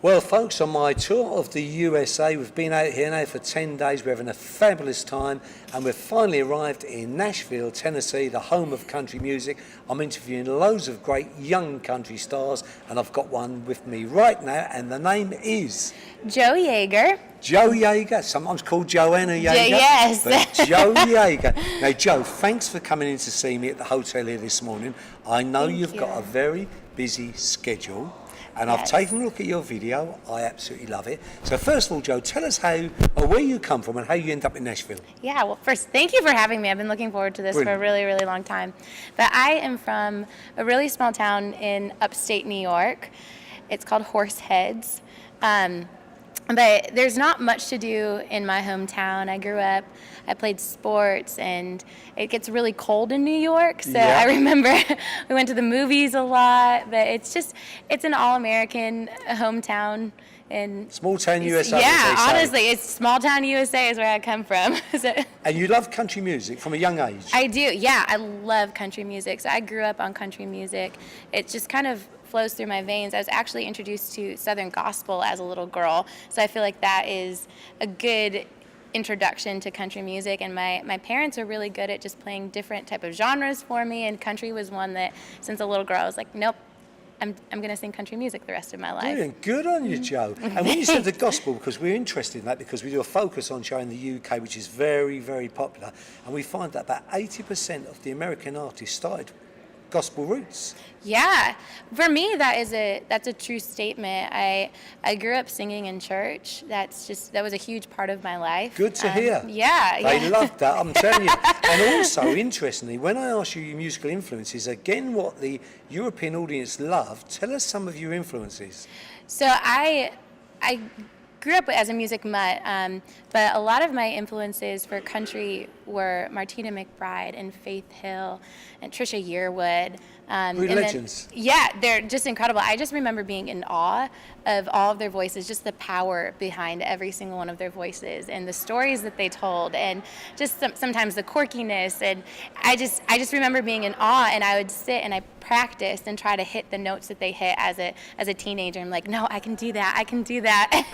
Well, folks, on my tour of the USA, we've been out here now for 10 days. We're having a fabulous time, and we've finally arrived in Nashville, Tennessee, the home of country music. I'm interviewing loads of great young country stars, and I've got one with me right now, and the name is... Jo Yaeger. Jo Yaeger, sometimes called Joanna Yaeger. Yes. But Jo Yaeger. Now, Jo, thanks for coming in to see me at the hotel here this morning. I know you've got a very busy schedule. And I've taken a look at your video. I absolutely love it. So first of all, Jo, tell us how or where you come from and how you end up in Nashville. Yeah, well, first, thank you for having me. I've been looking forward to this for a really, really long time. But I am from a really small town in upstate New York. It's called Horseheads. But there's not much to do in my hometown. I grew up, I played sports, and it gets really cold in New York. So I remember we went to the movies a lot, but it's an all-American hometown. And small town USA. Yeah, honestly, it's small town USA is where I come from. And you love country music from a young age? I do, yeah. I love country music. So I grew up on country music. It just kind of flows through my veins. I was actually introduced to Southern gospel as a little girl, so I feel like that is a good introduction to country music, and my parents are really good at just playing different type of genres for me, and country was one that since a little girl I was like, nope, I'm going to sing country music the rest of my life. Brilliant. Good on you, Jo. And when you said the gospel, because we're interested in that, because we do a focus on showing the UK, which is very, very popular, and we find that about 80% of the American artists started gospel roots. Yeah, for me that's a true statement. I grew up singing in church. That was a huge part of my life. Good to hear. Yeah, they loved that. I'm telling you. And also, interestingly, when I ask you your musical influences, again, what the European audience loved. Tell us some of your influences. So I grew up as a music mutt, but a lot of my influences for country were Martina McBride and Faith Hill and Trisha Yearwood. Legends. Yeah, they're just incredible. I just remember being in awe of all of their voices, just the power behind every single one of their voices and the stories that they told, and just sometimes the quirkiness. And I just remember being in awe, and I would sit and I practiced and try to hit the notes that they hit as a teenager. I'm like, no, I can do that. I can do that.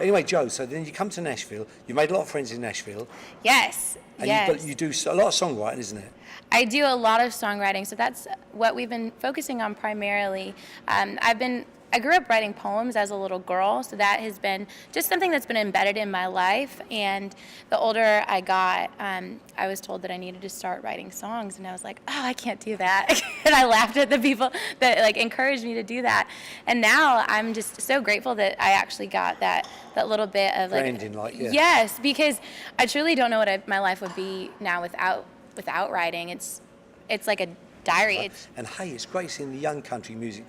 Anyway, Jo, so then you come to Nashville. You made a lot of friends in Nashville. Yes. And you do a lot of songwriting, isn't it? I do a lot of songwriting, so that's what we've been focusing on primarily. I grew up writing poems as a little girl, so that has been just something that's been embedded in my life. And the older I got, I was told that I needed to start writing songs, and I was like, oh, I can't do that. And I laughed at the people that encouraged me to do that. And now I'm just so grateful that I actually got that little bit of branding, yes, because I truly don't know what my life would be now without writing. It's like a diary. And hey, it's great seeing the young country music,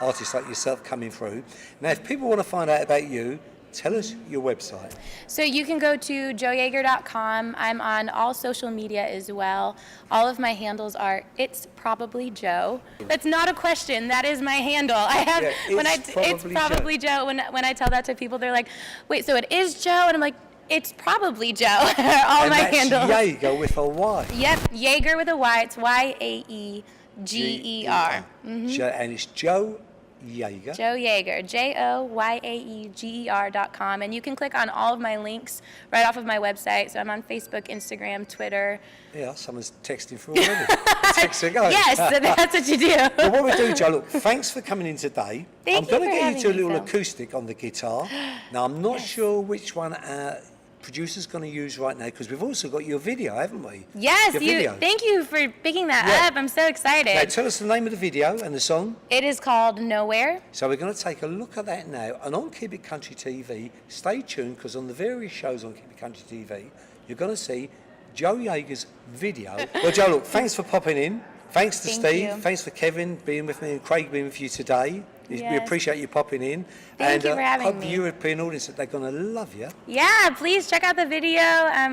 artists like yourself coming through. Now, if people want to find out about you, tell us your website. So you can go to joyaeger.com. I'm on all social media as well. All of my handles are It's Probably Jo. That's not a question. That is my handle. I have It's probably Jo. When I tell that to people, they're like, "Wait, so it is Jo?" And I'm like, it's probably Jo. All and my that's handles. Yaeger with a Y. Yep, Yaeger with a Y. It's Yaeger. And it's Jo Yaeger. Jo Yaeger, JOYAEGER.com. And you can click on all of my links right off of my website. So I'm on Facebook, Instagram, Twitter. Yeah, someone's texting through already. Text her going. Yes, so that's what you do. Well, what we do, Jo, look, thanks for coming in today. I'm going to get you to a little acoustic on the guitar. Now, I'm not sure which one producer's going to use right now, because we've also got your video, haven't we? Yes, thank you for picking that up. I'm so excited. Now, tell us the name of the video and the song. It is called Nowhere. So we're going to take a look at that now. And on KIC Country TV, stay tuned, because on the various shows on KIC Country TV, you're going to see Jo Yaeger's video. Well, Jo, look, thanks for popping in. Thanks to Steve. Thanks for Kevin being with me and Craig being with you today. Yes. We appreciate you popping in. Thank you for having me. I hope the European audience, that they're going to love you. Yeah, please check out the video.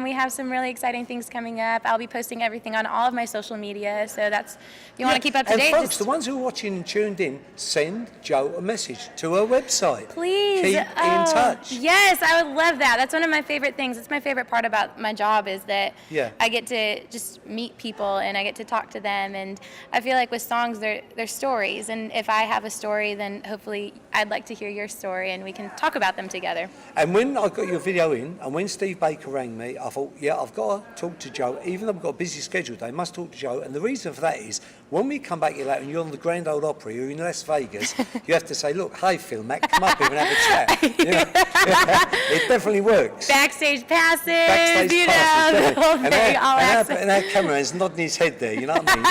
We have some really exciting things coming up. I'll be posting everything on all of my social media, so that's, if you want to keep up to date. And folks, the ones who are watching and tuned in, send Jo a message to her website. Please. Keep in touch. Yes, I would love that. That's one of my favorite things. It's my favorite part about my job, is that I get to just meet people and I get to talk to them. And I feel like with songs, they're stories. And if I have a story then hopefully I'd like to hear your story and we can talk about them together. And when I got your video in, and when Steve Baker rang me, I thought, yeah, I've got to talk to Joe. Even though I've got a busy schedule today, I must talk to Joe. And the reason for that is, when we come back here later and you're on the Grand Ole Opry, you're in Las Vegas, you have to say, look, hey Phil, Mack, come up here and have a chat. You know? It definitely works. Backstage passes, Backstage you passes, know, the whole and thing, all access. and our cameraman's nodding his head there, you know what I mean?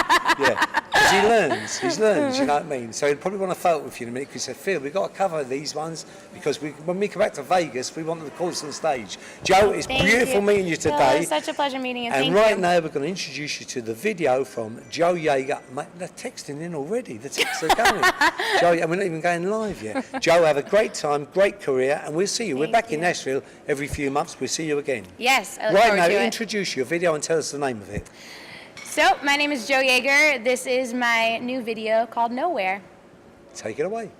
Yeah. Because he learns, you know what I mean? So he'd probably want to photo with you in a minute because he said, Phil, we've got to cover these ones because when we come back to Vegas, we want the course on stage. Joe, it's Thank beautiful you. meeting you Phil, today. it was such a pleasure meeting you. And Thank right you. now, we're going to introduce you to the video from Joe Yaeger. Mate, they're texting in already. The texts are going. Joe, and we're not even going live yet. Joe, have a great time, great career, and we'll see you. We're Thank back in you. Nashville every few months. We'll see you again. Yes, I look Right forward now, to it. introduce your video and tell us the name of it. So, my name is Joe Yaeger. This is my new video called Nowhere. Take it away.